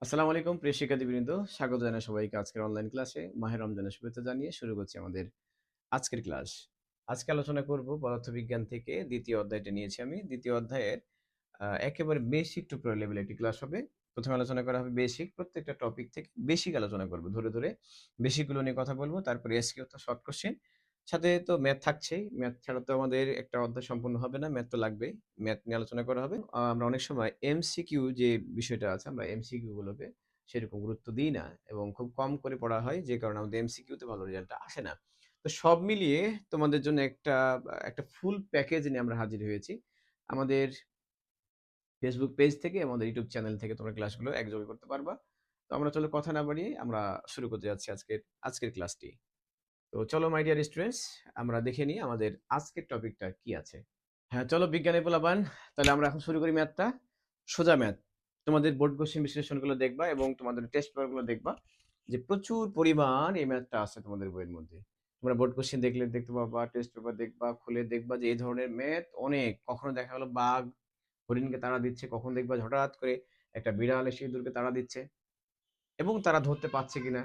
আসসালামু আলাইকুম প্রিয় শিক্ষার্থীবৃন্দ, স্বাগত জানাই সবাইকে আজকের অনলাইন ক্লাসে। মাহে রমজানের শুভেচ্ছা জানিয়ে শুরু করছি আমাদের আজকের ক্লাস। আজকে আলোচনা করব পদার্থবিজ্ঞান থেকে দ্বিতীয় অধ্যায়টা নিয়েছি আমি। দ্বিতীয় অধ্যায়ের একেবারে বেসিক টু প্রো লেভেল একটি ক্লাস হবে। প্রথমে আলোচনা করা হবে বেসিক, প্রত্যেকটা টপিক থেকে বেসিক আলোচনা করব। ধরে ধরে বেসিকগুলো নিয়ে কথা বলবো। তারপরে এসকিউ তো শর্ট কোশ্চেন। সাথে তো ম্যাথ থাকছেই। ম্যাথ ছাড়া তো আমাদের একটা অধ্যায় সম্পূর্ণ হবে না। ম্যাথ তো লাগবেই। ম্যাথ নিয়ে আলোচনা করা হবে। আমরা অনেক সময় এমসিকিউ যে বিষয়টা আছে, আমরা এমসিকিউ গুলোকে সেরকম গুরুত্ব দিই না এবং খুব কম করে পড়া হয়, যে কারণে আমাদের এমসিকিউতে ভালো রেজাল্টটা আসে না। তো সব মিলিয়ে তোমাদের জন্য একটা ফুল প্যাকেজ নিয়ে আমরা হাজির হয়েছি। আমাদের ফেসবুক পেজ থেকে, আমাদের ইউটিউব চ্যানেল থেকে তোমরা ক্লাসগুলো একযোগে করতে পারবা। তো আমরা চলো কথা না বাড়িয়ে আমরা শুরু করতে যাচ্ছি আজকের ক্লাসটি। তো চলো মাই ডিয়ার স্টুডেন্টস, আমরা দেখে নিই আমাদের আজকের টপিকটা কি আছে। হ্যাঁ, চলো বিজ্ঞানে পোলাপান, তাহলে আমরা এখন শুরু করি ম্যাথটা। সোজা ম্যাথ। তোমাদের বোর্ড কোশ্চেন বিশ্লেষণগুলো দেখবা এবং তোমাদের টেস্ট পেপারগুলো দেখবা, যে প্রচুর পরিমাণ এই ম্যাথটা আছে তোমাদের বইয়ের মধ্যে। তোমরা বোর্ড কোশ্চেন দেখলে দেখতে পাবা, টেস্ট পেপার দেখবা, খুলে দেখবা যে এই ধরনের ম্যাথ অনেক। কখনো দেখা গেলো বাঘ হরিণকে তাড়া দিচ্ছে, কখন দেখবা হঠাৎ করে একটা বিড়াল এসে ইঁদুরকে তাড়া দিচ্ছে এবং তারা ধরতে পারছে কিনা।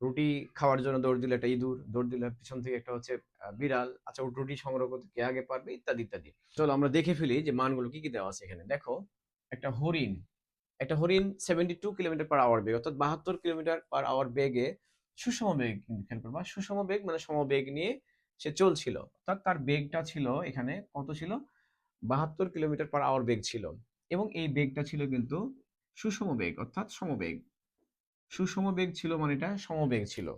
রুটি খাওয়ার জন্য দৌড় দিল একটা ইঁদুর, দৌড় দিল পিছন থেকে একটা হচ্ছে বিড়াল। আচ্ছা, রুটি সংগ্রহ করতে কে আগে পারবে, ইত্যাদি ইত্যাদি। চলো আমরা দেখে ফেলি যে মানগুলো কি কি দেওয়া আছে এখানে। দেখো, একটা হরিণ একটা হরিণ 72 কিলোমিটার পার আওয়ার বেগ, অর্থাৎ 72 কিলোমিটার পার আওয়ার বেগে সুষম বেগ, খেয়াল করবা, সুষম বেগ মানে সমবেগ নিয়ে সে চলছিল। অর্থাৎ তার বেগটা ছিল এখানে কত ছিল, 72 কিলোমিটার পার আওয়ার বেগ ছিল। এবং এই বেগটা ছিল কিন্তু সুষম বেগ, অর্থাৎ সমবেগ। সুষম বেগ ছিল মানে এটা সমবেগ ছিল।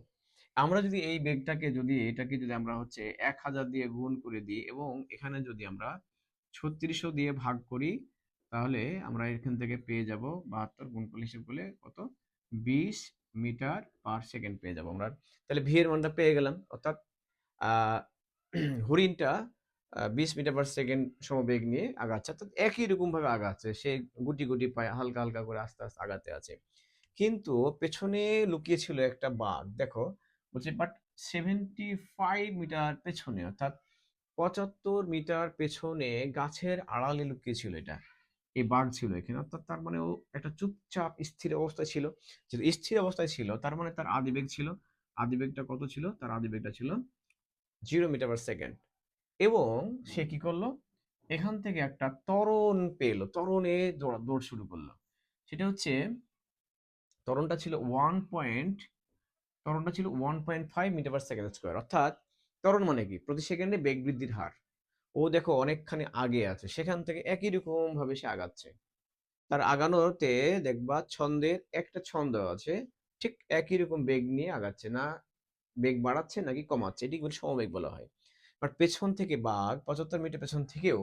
আমরা যদি এই বেগটাকে যদি এটাকে যদি আমরা হচ্ছে 1000 দিয়ে গুণ করে দিই এবং এখানে যদি আমরা 3600 দিয়ে ভাগ করি, তাহলে আমরা এখান থেকে পেয়ে যাব 72 গুণ করলে হিসেব করলে কত, 20 মিটার পার সেকেন্ড পেয়ে যাব আমরা। তাহলে ভি এর মানটা পেয়ে গেলাম। অর্থাৎ আহ হরিণটা 20 মিটার পার সেকেন্ড সমবেগ নিয়ে আগাচ্ছে, অর্থাৎ একই রকম ভাবে আগাচ্ছে। সে গুটি গুটি পায়ে হালকা হালকা করে আস্তে আস্তে আগাতে আছে। কিন্তু পেছনে লুকিয়ে ছিল একটা বাঘ। দেখো, বলছে বাট 75 মিটার পেছনে, অর্থাৎ 75 মিটার পেছনে গাছের আড়ালে লুকিয়ে ছিল এটা। এই বাঘ ছিল এখানে, অর্থাৎ তার মানে ও একটা চুপচাপ স্থির অবস্থায় ছিল। যেহেতু স্থির অবস্থায় ছিল, তার মানে তার আদিবেগ ছিল। আদিবেগটা কত ছিল, তার আদিবেগটা ছিল 0 মিটার পার সেকেন্ড। এবং সে কি করলো, এখান থেকে একটা ত্বরণ পেলো, ত্বরণে দৌড় শুরু করলো। সেটা হচ্ছে, ত্বরণটা ছিল 1.5 মিটার পার সেকেন্ড স্কোয়ার। অর্থাৎ ত্বরণ মানে কি, প্রতি সেকেন্ডে বেগ বৃদ্ধির হার। ও দেখো অনেকখানি আগে আছে, সেখান থেকে একই রকম ভাবে সে আগাচ্ছে। তার আগানোতে দেখবা ছন্দের একটা ছন্দ আছে, ঠিক একই রকম বেগ নিয়ে আগাচ্ছে না, বেগ বাড়াচ্ছে নাকি কমাচ্ছে, এটি বলে সমবেগ বলা হয়। বাট পেছন থেকে বাঘ 75 মিটার পেছন থেকেও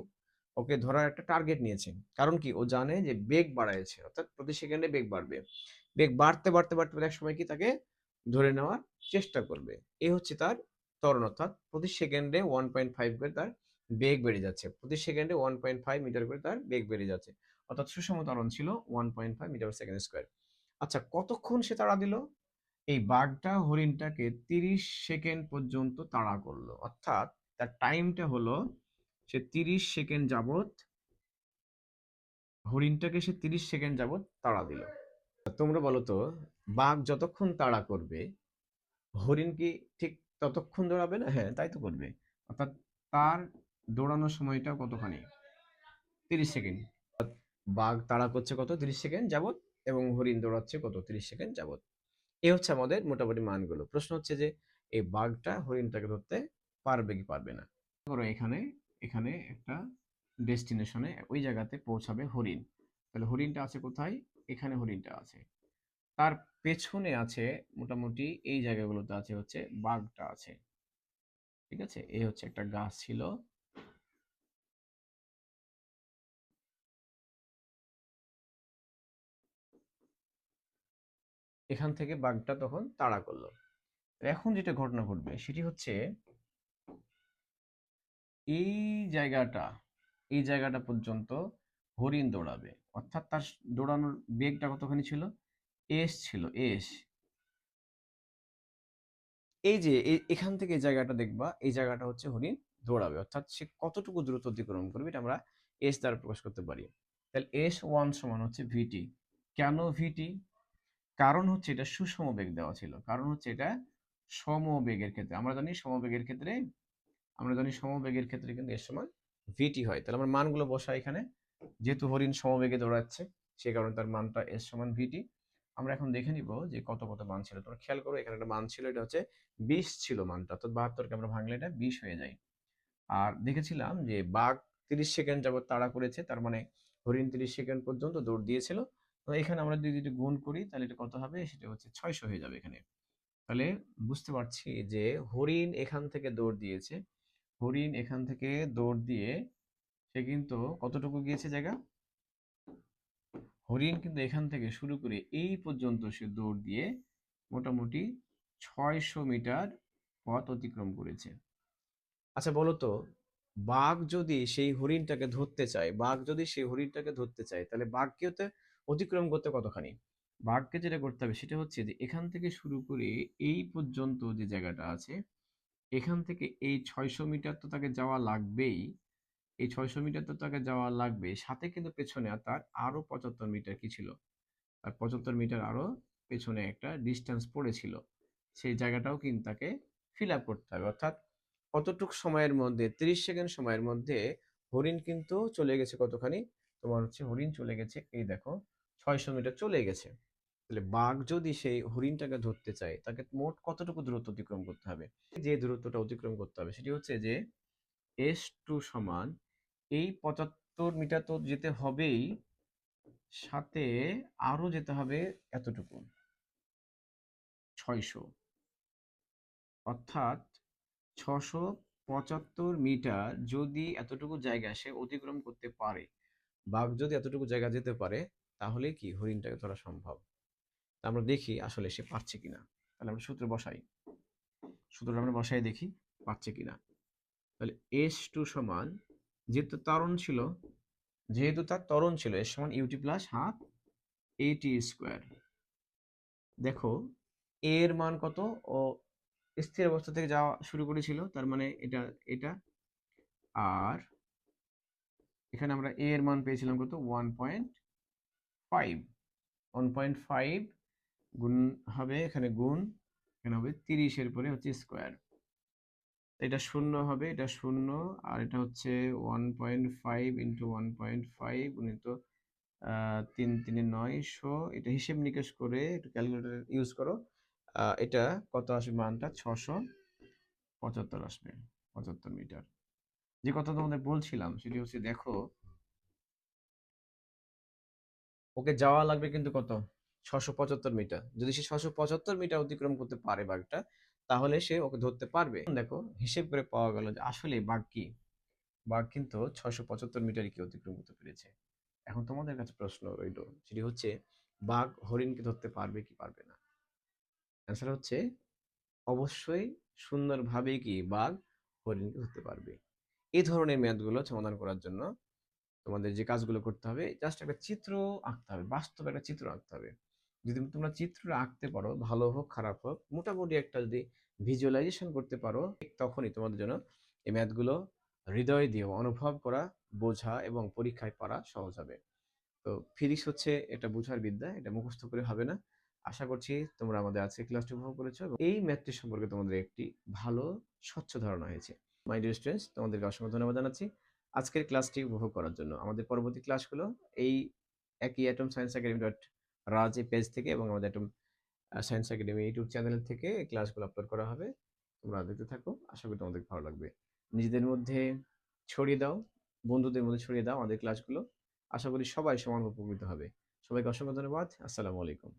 ওকে ধরার একটা টার্গেট নিয়েছে। কারণ কি, ও জানে যে বেগ বাড়াইছে, অর্থাৎ প্রতি সেকেন্ডে বেগ বাড়বে। বেগ বাড়তে বাড়তে বাড়তে এক সময় কি তাকে ধরে নেওয়ার চেষ্টা করবে। এই হচ্ছে তার ত্বরণ, অর্থাৎ প্রতি সেকেন্ডে 1.5 করে তার বেগ বেড়ে যাচ্ছে, প্রতি সেকেন্ডে 1.5 মিটার করে তার বেগ বেড়ে যাচ্ছে। অর্থাৎ সুষম ত্বরণ ছিল 1.5 মিটার পার সেকেন্ড স্কোয়ার। আচ্ছা, কতক্ষণ সে তাড়া দিল, এই বাঘটা হরিণটাকে 30 সেকেন্ড পর্যন্ত তাড়া করলো। অর্থাৎ তার টাইমটা হলো, সে 30 সেকেন্ড যাবত হরিণটাকে সে 30 সেকেন্ড যাবত তাড়া দিল। তোমরা বলো তো, বাঘ যতক্ষণ তাড়া করবে, হরিণ কি ঠিক ততক্ষণ দৌড়াবে না? হ্যাঁ, তাই তো করবে। অর্থাৎ তার দৌড়ানোর সময়টা কতখানি, 30 সেকেন্ড। বাঘ তাড়া করছে কত, 30 সেকেন্ড যাবত, এবং হরিণ দৌড়াচ্ছে কত, 30 সেকেন্ড যাবত। এই হচ্ছে আমাদের মোটামুটি মানগুলো। প্রশ্ন হচ্ছে যে এই বাঘটা হরিণটাকে ধরতে পারবে কি পারবে না। ধরো এখানে এখানে একটা ডেস্টিনেশনে, ওই জায়গাতে পৌঁছাবে হরিণ। তাহলে হরিণটা আছে কোথায়, এখানে হরিণটা আছে। তার পেছনে আছে মোটামুটি এই জায়গাগুলোতে আছে হচ্ছে বাঘটা আছে। ঠিক আছে, এই হচ্ছে একটা গাছ ছিল। এখান থেকে বাঘটা তখন তাড়া করলো। এখন যেটা ঘটনা ঘটবে সেটি হচ্ছে, এই জায়গাটা এই জায়গাটা পর্যন্ত হরিণ দৌড়াবে। অর্থাৎ তার দৌড়ানোর বেগটা কতখানি ছিল, এস ছিল, এস। এই যে এখান থেকে এই জায়গাটা দেখবা, এই জায়গাটা হচ্ছে হরিণ দৌড়াবে। অর্থাৎ সে কতটুকু দূরত্ব অতিক্রম করবে, এটা আমরা এস দ্বারা প্রকাশ করতে পারি। তাহলে S1 সমান হচ্ছে ভিটি। কেন ভিটি, কারণ হচ্ছে এটা সুষম বেগ দেওয়া ছিল, কারণ হচ্ছে এটা সমবেগের ক্ষেত্রে আমরা জানি সমবেগের ক্ষেত্রে কিন্তু এর সমান ভিটি হয়। তাহলে আমরা মানগুলো বসাই এখানে, যেহেতু হরিণ সমবেগে দৌড়াচ্ছে সে কারণে তার মানটা এস সমান ভিটি। আমরা এখন দেখে নিব যে কত কত মান ছিল। তোমরা খেয়াল করো, এখানে একটা মান ছিল, এটা হচ্ছে 20 ছিল মানটা, অর্থাৎ 72কে আমরা ভাঙলে এটা 20 হয়ে যায়। আর দেখেছিলাম যে বাঘ 30 সেকেন্ড যাবত তাড়া করেছে, তার মানে হরিণ 30 সেকেন্ড পর্যন্ত দৌড় দিয়েছিল। তো এখানে আমরা যদি গুণ করি তাহলে এটা কত হবে, সেটা হচ্ছে 600 হয়ে যাবে এখানে। তাহলে বুঝতে পারছি যে হরিণ এখান থেকে দৌড় দিয়েছে, হরিণ এখান থেকে দৌড় দিয়ে সে কিন্তু কতটুকু গিয়েছে জায়গা, হরিণ কিন্তু এখান থেকে শুরু করে এই পর্যন্ত সে দৌড় দিয়ে মোটামুটি 600 মিটার পথ অতিক্রম করেছে। আচ্ছা বলো তো, বাঘ যদি সেই হরিণটাকে ধরতে চায় তাহলে বাঘকেও তো অতিক্রম করতে কতখানি। বাঘকে যেটা করতে হবে সেটা হচ্ছে যে এখান থেকে শুরু করে এই পর্যন্ত যে জায়গাটা আছে, এখান থেকে এই 600 মিটার তো তাকে যাওয়া লাগবেই। এই 600 মিটার তো তাকে যাওয়া লাগবে, সাথে কিন্তু পেছনে আর তার আরো 75 মিটার কি ছিল, আর 75 মিটার আরো পেছনে একটা ডিস্টেন্স পড়েছিল, সেই জায়গাটাও কিন্তু তাকে ফিল আপ করতে হবে। অর্থাৎ কতটুকু সময়ের মধ্যে, 30 সেকেন্ড সময়ের মধ্যে হরিণ কিন্তু চলে গেছে কতখানি, তোমার হচ্ছে হরিণ চলে গেছে এই দেখো 600 মিটার চলে গেছে। তাহলে বাঘ যদি সেই হরিণটাকে ধরতে চায় তাকে মোট কতটুকু দূরত্ব অতিক্রম করতে হবে, যে দূরত্বটা অতিক্রম করতে হবে সেটি হচ্ছে যে S2 সমান এই 75 মিটার তো যেতে হবেই, সাথে আরো যেতে হবে এতটুকু 600, অর্থাৎ 675 মিটার যদি এতটুকু জায়গা সে অতিক্রম করতে পারে, বাঘ যদি এতটুকু জায়গা যেতে পারে, তাহলে কি হরিণটাকে ধরা সম্ভব। তা আমরা দেখি আসলে সে পারছে কিনা। তাহলে আমরা সূত্রটা আমরা বসাই দেখি পারছে কিনা। তাহলে S2 সমান, যেহেতু তার ত্বরণ ছিল এর সমান ইউটি প্লাস হাফ এটি স্কোয়ার। দেখো এর মান কত, ও স্থির অবস্থা থেকে যাওয়া শুরু করেছিল, তার মানে এটা এটা আর এখানে আমরা এ এর মান পেয়েছিলাম কত, 1.5। 1.5 গুণ হবে, এখানে গুণ, এখানে হবে 30 এর পরে হচ্ছে স্কোয়ার, এটা শূন্য হবে, এটা শূন্য, আর এটা হচ্ছে 1.5 ইন্টু 1.5 গুণিত 3×3=900। এটা হিসেব নিকেশ করে একটু ক্যালকুলেটর ইউজ করো, এটা কত আসবে মানটা, 675 আসবে, 75 মিটার। যে কথা তোমাদের বলছিলাম সেটি হচ্ছে দেখো, ওকে যাওয়া লাগবে কিন্তু কত, 675 মিটার। যদি সে 675 মিটার অতিক্রম করতে পারে বাঘটা, তাহলে সে ওকে ধরতে পারবে। দেখো হিসেব করে পাওয়া গেল যে আসলে বাঘ কিন্তু 675 মিটারই কি অতিক্রম করতে পেরেছে। এখন তোমাদের কাছে প্রশ্ন রইল, সেটি হচ্ছে বাঘ হরিণকে ধরতে পারবে কি পারবে না। অ্যান্সার হচ্ছে অবশ্যই সুন্দরভাবে কি বাঘ হরিণকে ধরতে পারবে। এই ধরনের ম্যাথগুলো সমাধান করার জন্য তোমাদের যে কাজগুলো করতে হবে, জাস্ট একটা চিত্র আঁকতে হবে, বাস্তবে একটা চিত্র আঁকতে হবে। যদি তোমরা চিত্র আঁকতে পারো, ভালো হোক খারাপ হোক, মোটামুটি একটা যদি ভিজুয়ালাইজেশন করতে পারো, ঠিক তখনই তোমাদের জন্য এই ম্যাথগুলো হৃদয় দিয়ে অনুভব করা, বোঝা এবং পরীক্ষায় পারা সহজ হবে। তো ফিজিক্স হচ্ছে এটা বোঝার বিদ্যা, এটা মুখস্থ করে হবে না। আশা করছি তোমরা আমাদের আজকে ক্লাসটি উপভোগ করেছো এবং এই ম্যাথটি সম্পর্কে তোমাদের একটি ভালো স্বচ্ছ ধারণা হয়েছে। মাই ডিয়ার স্টুডেন্টস, তোমাদেরকে অসংখ্য ধন্যবাদ জানাচ্ছি আজকের ক্লাসটি উপভোগ করার জন্য। আমাদের পরবর্তী ক্লাসগুলো এই একই অ্যাটম সায়েন্স একাডেমি ডট রাজ এই পেজ থেকে এবং আমাদের atom science academy YouTube channel থেকে এই ক্লাসগুলো আপলোড করা হবে। তোমরা দেখতে থাকো, আশা করি তোমাদের ভালো লাগবে। নিজেদের মধ্যে ছড়িয়ে দাও, বন্ধুদের মধ্যে ছড়িয়ে দাও আমাদের ক্লাসগুলো। আশা করি সবাই সমান উপকৃত হবে। সবাইকে অসংখ্য ধন্যবাদ। আসসালামু আলাইকুম।